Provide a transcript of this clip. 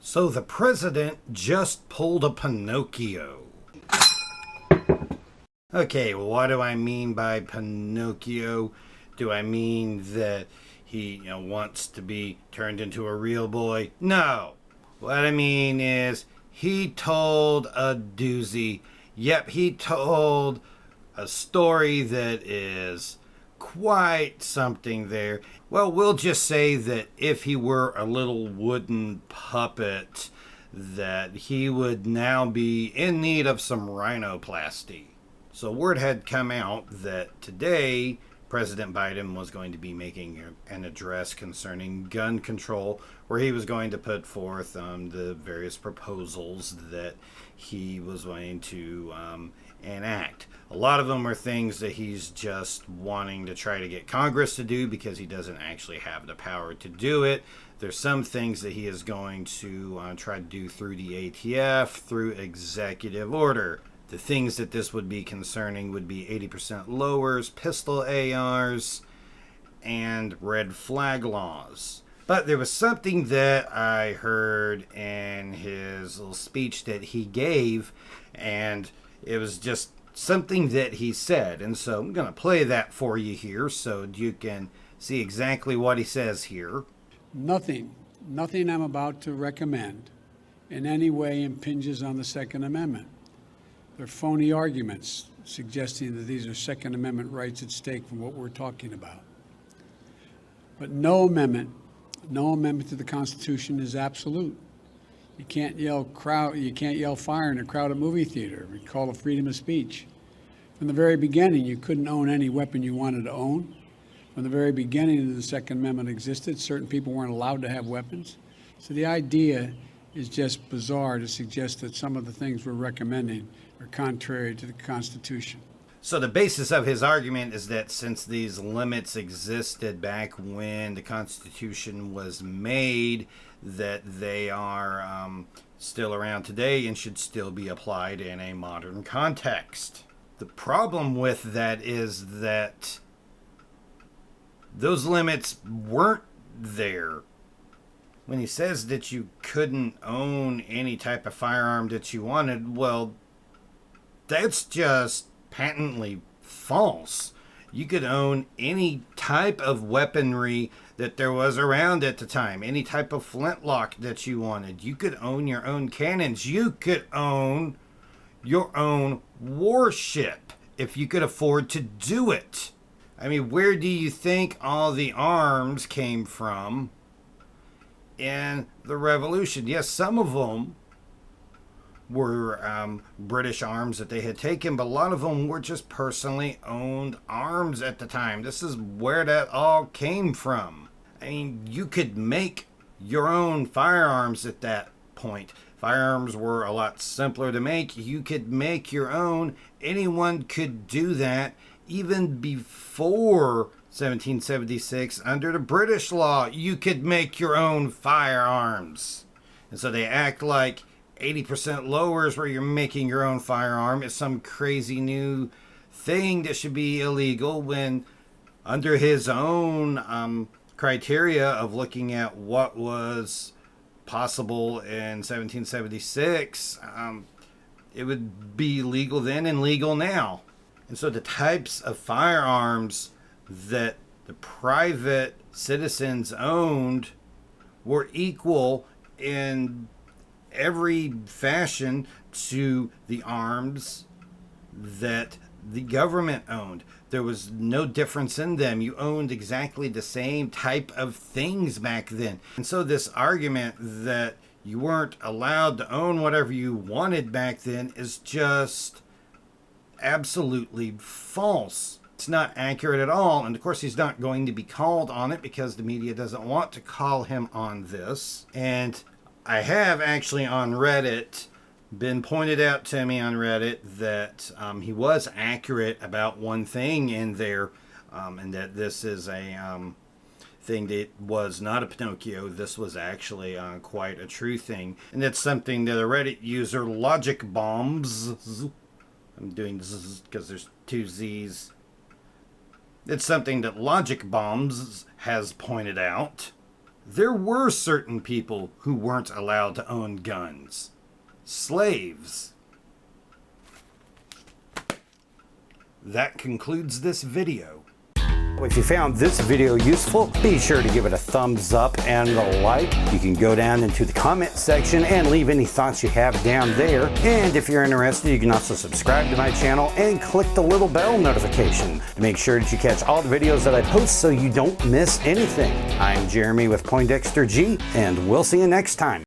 So the president just pulled a Pinocchio. Okay, well, what do I mean by Pinocchio? Do I mean that he wants to be turned into a real boy? No. What I mean is he told a doozy. Yep, he told a story that is quite something there. Well, we'll just say that if he were a little wooden puppet, that he would now be in need of some rhinoplasty. So word had come out that today President Biden was going to be making an address concerning gun control, where he was going to put forth the various proposals that he was going to enact. A lot of them are things that he's just wanting to try to get Congress to do because he doesn't actually have the power to do it. There's some things that he is going to try to do through the ATF, through executive order. The things that this would be concerning would be 80% lowers, pistol ARs, and red flag laws. But there was something that I heard in his little speech that he gave, and it was just something that he said. And so I'm going to play that for you here so you can see exactly what he says here. Nothing I'm about to recommend in any way impinges on the Second Amendment. They're phony arguments suggesting that these are Second Amendment rights at stake from what we're talking about. But no amendment to the Constitution is absolute. You can't yell fire in a crowded movie theater. We call it freedom of speech. From the very beginning, you couldn't own any weapon you wanted to own. From the very beginning the Second Amendment existed, certain people weren't allowed to have weapons. So the idea is just bizarre to suggest that some of the things we're recommending are contrary to the Constitution. So the basis of his argument is that since these limits existed back when the Constitution was made, that they are still around today and should still be applied in a modern context. The problem with that is that those limits weren't there. When he says that you couldn't own any type of firearm that you wanted, well, that's just patently false. You could own any type of weaponry that there was around at the time, any type of flintlock that you wanted. You could own your own cannons. You could own your own warship if you could afford to do it. I mean, where do you think all the arms came from in the Revolution? Yes, some of them were British arms that they had taken, but a lot of them were just personally owned arms at the time. This is where that all came from. I mean, you could make your own firearms at that point. Firearms were a lot simpler to make. You could make your own. Anyone could do that even before 1776. Under the British law, you could make your own firearms. And so they act like 80% lowers where you're making your own firearm is some crazy new thing that should be illegal, when under his own criteria of looking at what was possible in 1776, it would be legal then and legal now. And so the types of firearms that the private citizens owned were equal in every fashion to the arms that the government owned. There was no difference in them. You owned exactly the same type of things back then. And so this argument that you weren't allowed to own whatever you wanted back then is just absolutely false. It's not accurate at all. And of course, he's not going to be called on it because the media doesn't want to call him on this. And I have actually on Reddit been pointed out to me on Reddit that he was accurate about one thing in there, and that this is a thing that was not a Pinocchio. This was actually quite a true thing. And that's something that a Reddit user, Logic Bombs, I'm doing this because there's two Z's. It's something that Logic Bombs has pointed out. there were certain people who weren't allowed to own guns. Slaves. That concludes this video. If you found this video useful, be sure to give it a thumbs up and a like. You can go down into the comment section and leave any thoughts you have down there. And if you're interested, you can also subscribe to my channel and click the little bell notification to make sure that you catch all the videos that I post so you don't miss anything. I'm Jeremy with Poindexter G, and we'll see you next time.